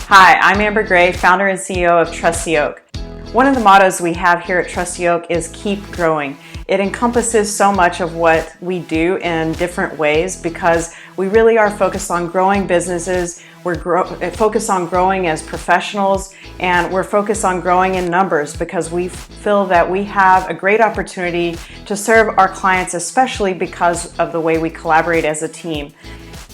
Hi, I'm Amber Gray, founder and CEO of Trusty Oak. One of the mottos we have here at Trusty Oak is keep growing. It encompasses so much of what we do in different ways because we really are focused on growing businesses, we're focused on growing as professionals, and we're focused on growing in numbers because we feel that we have a great opportunity to serve our clients, especially because of the way we collaborate as a team.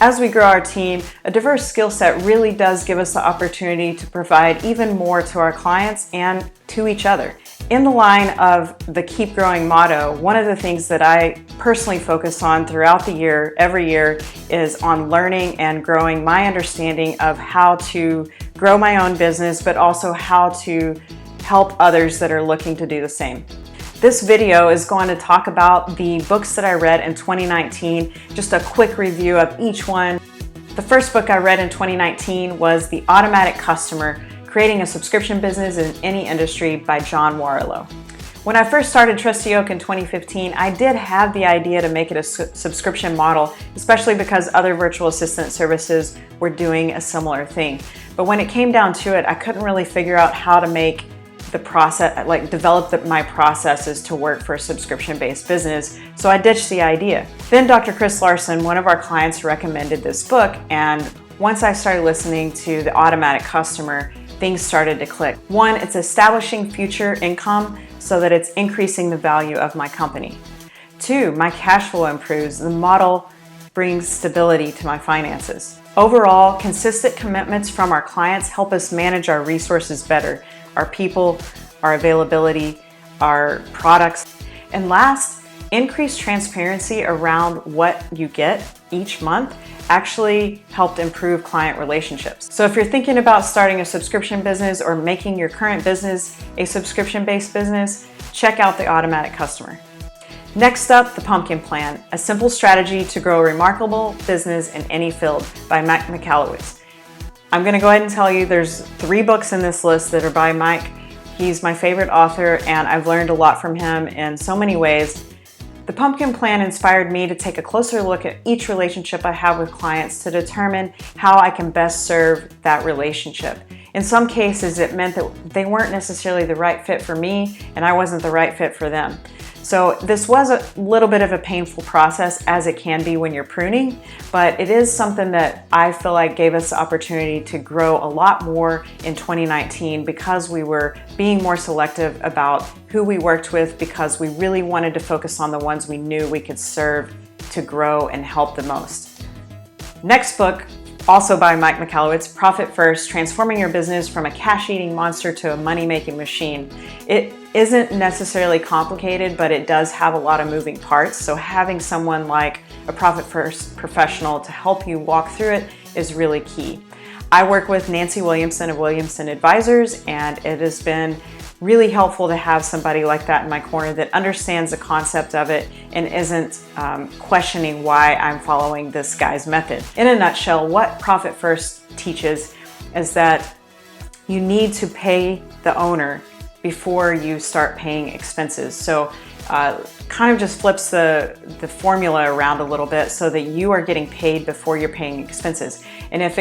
As we grow our team, a diverse skill set really does give us the opportunity to provide even more to our clients and to each other. In the line of the Keep Growing motto, one of the things that I personally focus on throughout the year, every year, is on learning and growing my understanding of how to grow my own business, but also how to help others that are looking to do the same. This video is going to talk about the books that I read in 2019, just a quick review of each one. The first book I read in 2019 was The Automatic Customer, Creating a Subscription Business in Any Industry by John Warrillow. When I first started Trusty Oak in 2015, I did have the idea to make it a subscription model, especially because other virtual assistant services were doing a similar thing. But when it came down to it, I couldn't really figure out how to make the process, develop my processes to work for a subscription-based business, so I ditched the idea. Then Dr. Chris Larson, one of our clients, recommended this book, and once I started listening to The Automatic Customer, things started to click. One, it's establishing future income so that it's increasing the value of my company. Two, my cash flow improves. The model brings stability to my finances. Overall, consistent commitments from our clients help us manage our resources better, our people, our availability, our products. And last, increased transparency around what you get each month actually helped improve client relationships. So if you're thinking about starting a subscription business or making your current business a subscription-based business, check out The Automatic Customer. Next up, The Pumpkin Plan, a simple strategy to grow a remarkable business in any field by Mike Michalowicz. I'm going to go ahead and tell you there's 3 books in this list that are by Mike. He's my favorite author and I've learned a lot from him in so many ways. The Pumpkin Plan inspired me to take a closer look at each relationship I have with clients to determine how I can best serve that relationship. In some cases, it meant that they weren't necessarily the right fit for me and I wasn't the right fit for them. So this was a little bit of a painful process, as it can be when you're pruning, but it is something that I feel like gave us the opportunity to grow a lot more in 2019 because we were being more selective about who we worked with because we really wanted to focus on the ones we knew we could serve to grow and help the most. Next book, also by Mike Michalowicz, Profit First, Transforming Your Business from a Cash-Eating Monster to a Money-Making Machine. It isn't necessarily complicated, but it does have a lot of moving parts. So having someone like a Profit First professional to help you walk through it is really key. I work with Nancy Williamson of Williamson Advisors, and it has been really helpful to have somebody like that in my corner that understands the concept of it and isn't questioning why I'm following this guy's method. In a nutshell, what Profit First teaches is that you need to pay the owner before you start paying expenses. So kind of just flips the formula around a little bit so that you are getting paid before you're paying expenses. And if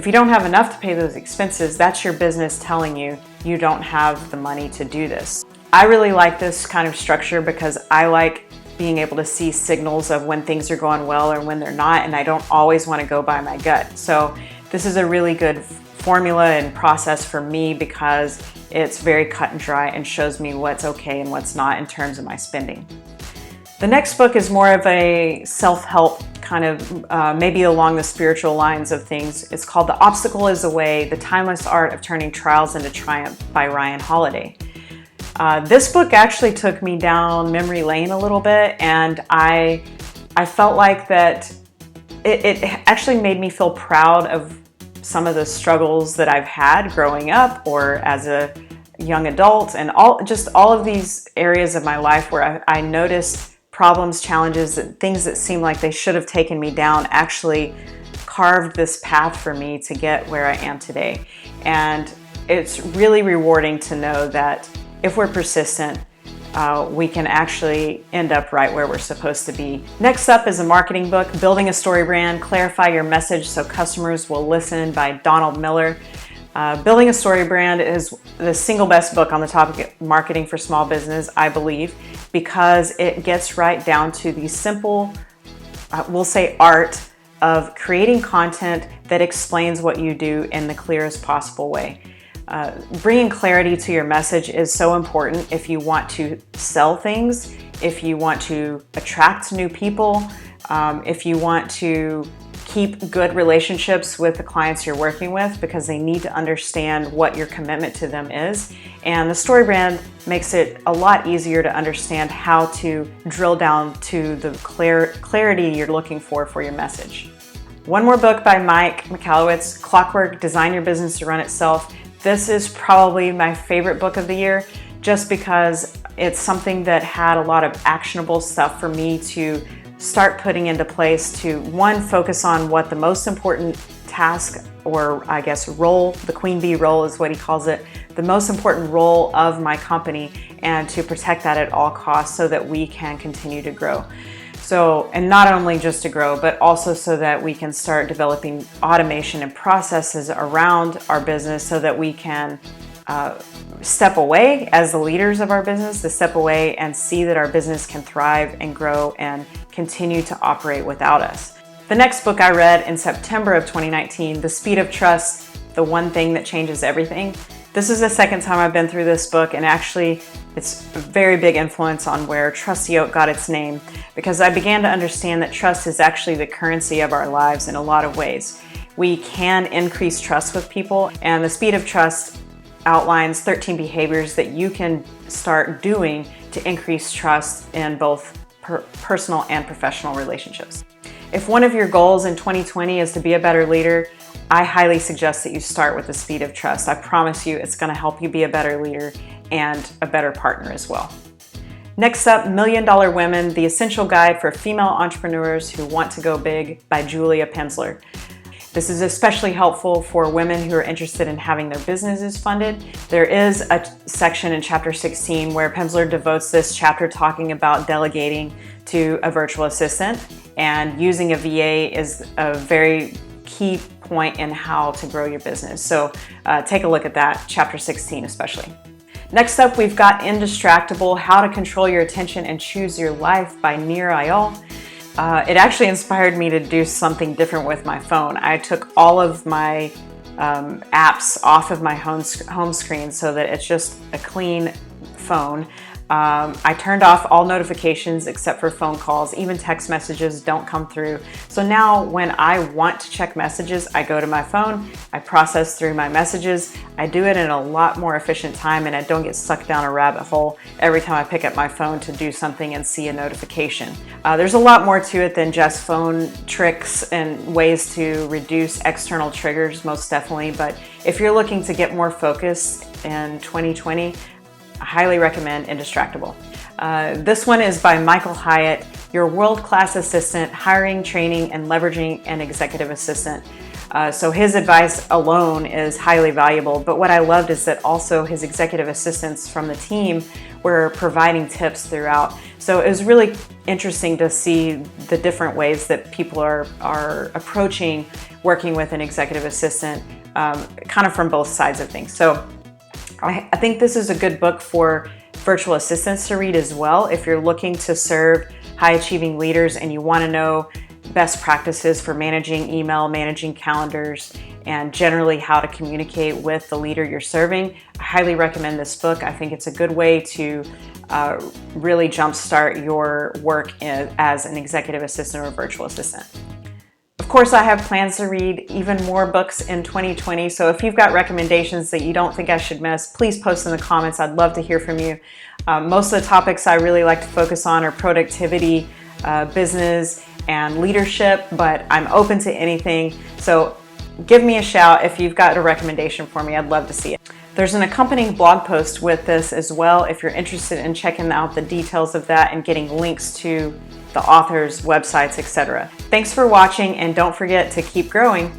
you don't have enough to pay those expenses, that's your business telling you you don't have the money to do this. I really like this kind of structure because I like being able to see signals of when things are going well or when they're not, and I don't always want to go by my gut. So this is a really good formula and process for me because it's very cut and dry and shows me what's okay and what's not in terms of my spending. The next book is more of a self-help kind of maybe along the spiritual lines of things. It's called The Obstacle is the Way, The Timeless Art of Turning Trials into Triumph by Ryan Holiday. This book actually took me down memory lane a little bit, and I felt like that it actually made me feel proud of some of the struggles that I've had growing up or as a young adult, and all of these areas of my life where I noticed problems, challenges, things that seemed like they should have taken me down actually carved this path for me to get where I am today. And it's really rewarding to know that if we're persistent, we can actually end up right where we're supposed to be. Next up is a marketing book, Building a Story Brand, Clarify Your Message So Customers Will Listen by Donald Miller. Building a Story Brand is the single best book on the topic of marketing for small business, I believe, because it gets right down to the simple, we'll say, art of creating content that explains what you do in the clearest possible way. Bringing clarity to your message is so important if you want to sell things, if you want to attract new people, if you want to keep good relationships with the clients you're working with, because they need to understand what your commitment to them is. And the story brand makes it a lot easier to understand how to drill down to the clarity you're looking for your message. One more book by Mike Michalowicz, Clockwork, Design Your Business to Run Itself. This is probably my favorite book of the year, just because it's something that had a lot of actionable stuff for me to start putting into place to, one, focus on what the most important task, or I guess role, the queen bee role is what he calls it, the most important role of my company, and to protect that at all costs so that we can continue to grow. So, and not only just to grow, but also so that we can start developing automation and processes around our business so that we can step away as the leaders of our business, to step away and see that our business can thrive and grow and continue to operate without us. The next book I read in September of 2019, The Speed of Trust, The One Thing That Changes Everything. This is the second time I've been through this book, and actually it's a very big influence on where Trusty Oak got its name, because I began to understand that trust is actually the currency of our lives in a lot of ways. We can increase trust with people, and The Speed of Trust outlines 13 behaviors that you can start doing to increase trust in both personal and professional relationships. If one of your goals in 2020 is to be a better leader, I highly suggest that you start with The Speed of Trust. I promise you it's going to help you be a better leader and a better partner as well. Next up, Million Dollar Women, The Essential Guide for Female Entrepreneurs Who Want to Go Big by Julia Pimsleur. This is especially helpful for women who are interested in having their businesses funded. There is a section in chapter 16 where Pimsleur devotes this chapter talking about delegating to a virtual assistant, and using a VA is a very key point in how to grow your business. So take a look at that, chapter 16 especially. Next up, we've got Indistractable, How to Control Your Attention and Choose Your Life by Nir Eyal. It actually inspired me to do something different with my phone. I took all of my apps off of my home screen so that it's just a clean phone. I turned off all notifications except for phone calls. Even text messages don't come through. So now when I want to check messages, I go to my phone, I process through my messages. I do it in a lot more efficient time, and I don't get sucked down a rabbit hole every time I pick up my phone to do something and see a notification. There's a lot more to it than just phone tricks and ways to reduce external triggers, most definitely. But if you're looking to get more focused in 2020, I highly recommend Indistractable. This one is by Michael Hyatt, Your WorldClass Assistant, Hiring, Training, and Leveraging an Executive Assistant. So his advice alone is highly valuable, but what I loved is that also his executive assistants from the team were providing tips throughout. So it was really interesting to see the different ways that people are approaching working with an executive assistant, kind of from both sides of things. So I think this is a good book for virtual assistants to read as well. If you're looking to serve high-achieving leaders and you want to know best practices for managing email, managing calendars, and generally how to communicate with the leader you're serving, I highly recommend this book. I think it's a good way to really jumpstart your work as an executive assistant or virtual assistant. Of course, I have plans to read even more books in 2020, so if you've got recommendations that you don't think I should miss, please post in the comments. I'd love to hear from you. Most of the topics I really like to focus on are productivity, business, and leadership, but I'm open to anything, so give me a shout if you've got a recommendation for me. I'd love to see it. There's an accompanying blog post with this as well if you're interested in checking out the details of that and getting links to the authors' websites, etc. Thanks for watching, and don't forget to keep growing.